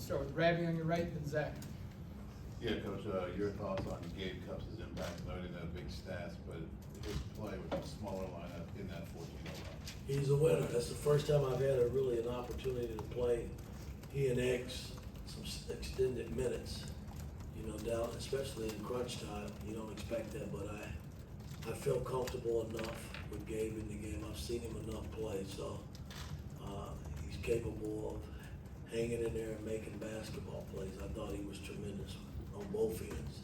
Start with Ravi on your right, then Zach. Yeah, Coach, your thoughts on Gabe Cup's impact? I know he didn't have big stats, but his play with a smaller lineup in that 14-0 run. He's a winner. That's the first time I've had really an opportunity to play he and X some extended minutes. You know, down, especially in crunch time, you don't expect that, but I feel comfortable enough with Gabe in the game. I've seen him enough play, so he's capable of hanging in there and making basketball plays. I thought he was tremendous on both ends.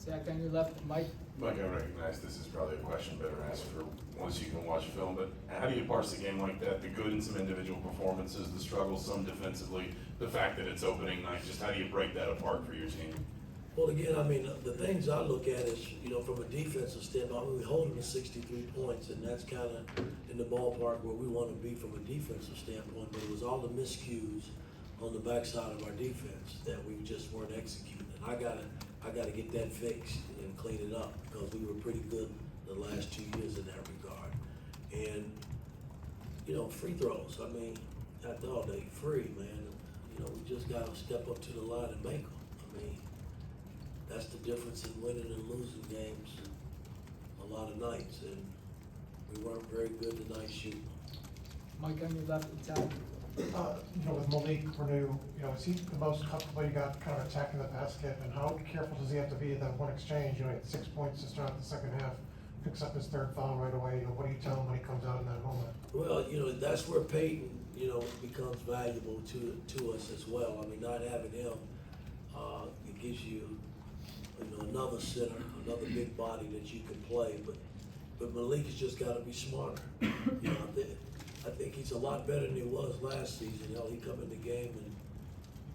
Zach on your left, Mike. Mike, I recognize this is probably a question better asked for once you can watch film, but how do you parse a game like that? The good in some individual performances, the struggles some defensively, the fact that it's opening night, just how do you break that apart for your team? Well, again, I mean, the things I look at is, you know, from a defensive standpoint, I mean, we hold them to 63 points, and that's kind of in the ballpark where we want to be from a defensive standpoint, but it was all the miscues on the backside of our defense that we just weren't executing. And I gotta get that fixed and clean it up, because we were pretty good the last 2 years in that regard. And, you know, free throws, I mean, after all, they free, man. You know, we just gotta step up to the line and make them. I mean, that's the difference in winning and losing games a lot of nights, and we weren't very good tonight shooting. Mike on your left, and Todd. You know, with Malik Renew, you know, is he the most comfortable you got kind of attacking the basket, and how careful does he have to be in that one exchange? You know, he had 6 points to start the second half, picks up his third foul right away. You know, what do you tell him when he comes out in that moment? Well, you know, that's where Peyton, you know, becomes valuable to us as well. I mean, not having him, it gives you, you know, another center, another big body that you can play. But Malik's just got to be smarter. You know, I think he's a lot better than he was last season. You know, he come in the game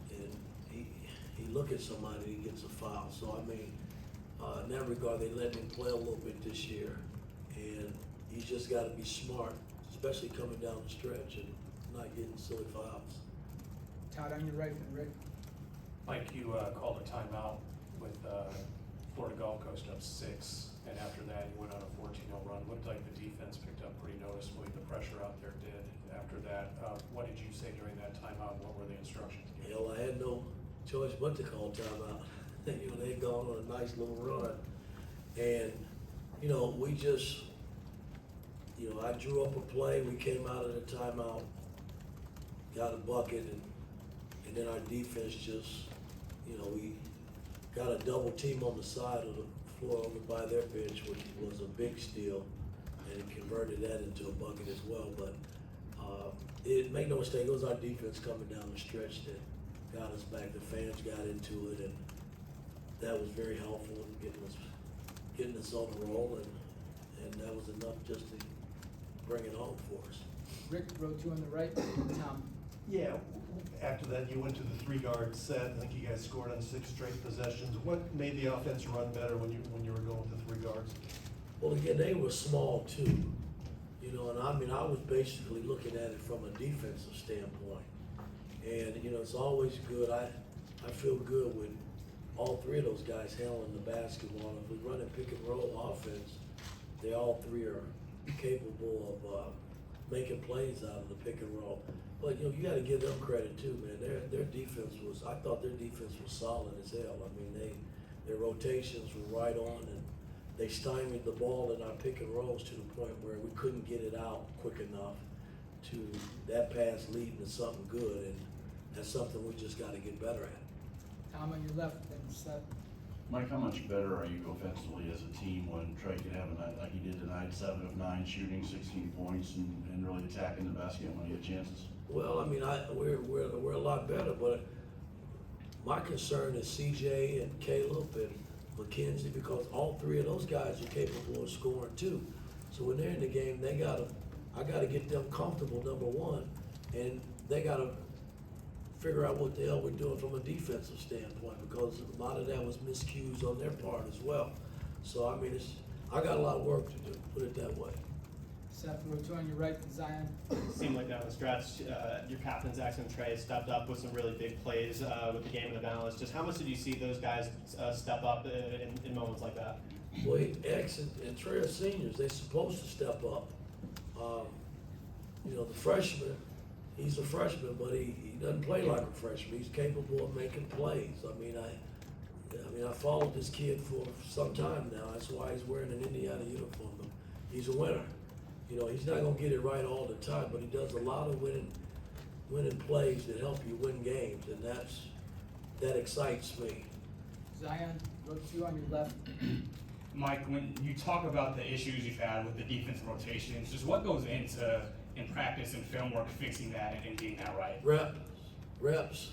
and he look at somebody, he gets a foul. So I mean, in that regard, they let him play a little bit this year, and he's just got to be smart, especially coming down the stretch and not getting silly fouls. Todd on your right, then Rick. Mike, you called a timeout with Florida Gulf Coast up 6, and after that you went on a 14-0 run. Looked like the defense picked up pretty noticeably. The pressure out there did. After that, what did you say during that timeout? What were the instructions given? Hell, I had no choice but to call timeout. You know, they had gone on a nice little run, and you know, we just, you know, I drew up a play. We came out of the timeout, got a bucket, and then our defense just, you know, we got a double team on the side of the floor over by their bench, which was a big steal, and it converted that into a bucket as well. But it, make no mistake, it was our defense coming down the stretch that got us back. The fans got into it, and that was very helpful in getting us on the roll, and that was enough just to bring it home for us. Rick, row 2 on the right, Tom. Yeah, after that, you went to the 3-guard set. I think you guys scored on 6 straight possessions. What made the offense run better when you were going with the 3 guards? Well, again, they were small too, you know, and I mean, I was basically looking at it from a defensive standpoint. And, you know, it's always good. I feel good with all 3 of those guys handling the basketball. If we run a pick and roll offense, they all 3 are capable of making plays out of the pick and roll. But, you know, you got to give them credit too, man. Their defense was, I thought their defense was solid as hell. I mean, their rotations were right on, and they stymied the ball in our pick and rolls to the point where we couldn't get it out quick enough to that pass leading to something good, and that's something we just got to get better at. Tom on your left, then Seth. Mike, how much better are you offensively as a team when Trey could have a night like he did tonight, 7 of 9 shooting, 16 points, and really attacking the basket when he had chances? Well, I mean, we're a lot better, but my concern is CJ and Caleb and McKenzie, because all 3 of those guys are capable of scoring too. So when they're in the game, I gotta get them comfortable, number one, and they gotta figure out what the hell we're doing from a defensive standpoint, because a lot of that was miscues on their part as well. So I mean, I got a lot of work to do, put it that way. Seth, row 2 on your right, then Zion. Seemed like down the stretch, your captain, Jackson Trey, stepped up with some really big plays with the game in the balance. Just how much did you see those guys step up in moments like that? Well, X and Trey are seniors. They're supposed to step up. You know, the freshman, he's a freshman, but he doesn't play like a freshman. He's capable of making plays. I mean, I followed this kid for some time now. That's why he's wearing an Indiana uniform. But he's a winner. You know, he's not gonna get it right all the time, but he does a lot of winning plays that help you win games, and that excites me. Zion, row 2 on your left. Mike, when you talk about the issues you've had with the defensive rotations, just what goes into, in practice and film work, fixing that and getting that right? Reps,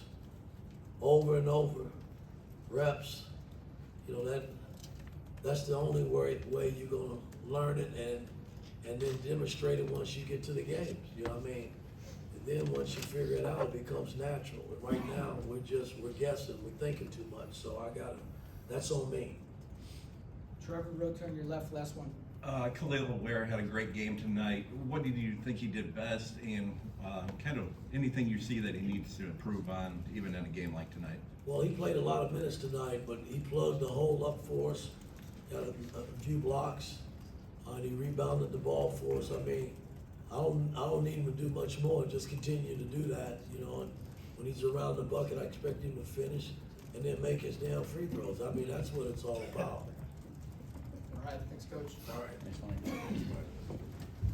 over and over, reps. You know, that's the only way you're gonna learn it and then demonstrate it once you get to the games, you know what I mean? And then once you figure it out, it becomes natural. And right now, we're guessing, we're thinking too much, so that's on me. Trevor, row 2 on your left, last one. Khalil Ware had a great game tonight. What did you think he did best, and kind of anything you see that he needs to improve on, even in a game like tonight? Well, he played a lot of minutes tonight, but he plugged the hole up for us, got a few blocks, and he rebounded the ball for us. I mean, I don't need him to do much more, just continue to do that, you know, and when he's around the bucket, I expect him to finish and then make his damn free throws. I mean, that's what it's all about. All right, thanks, Coach. All right. Thanks, Mike.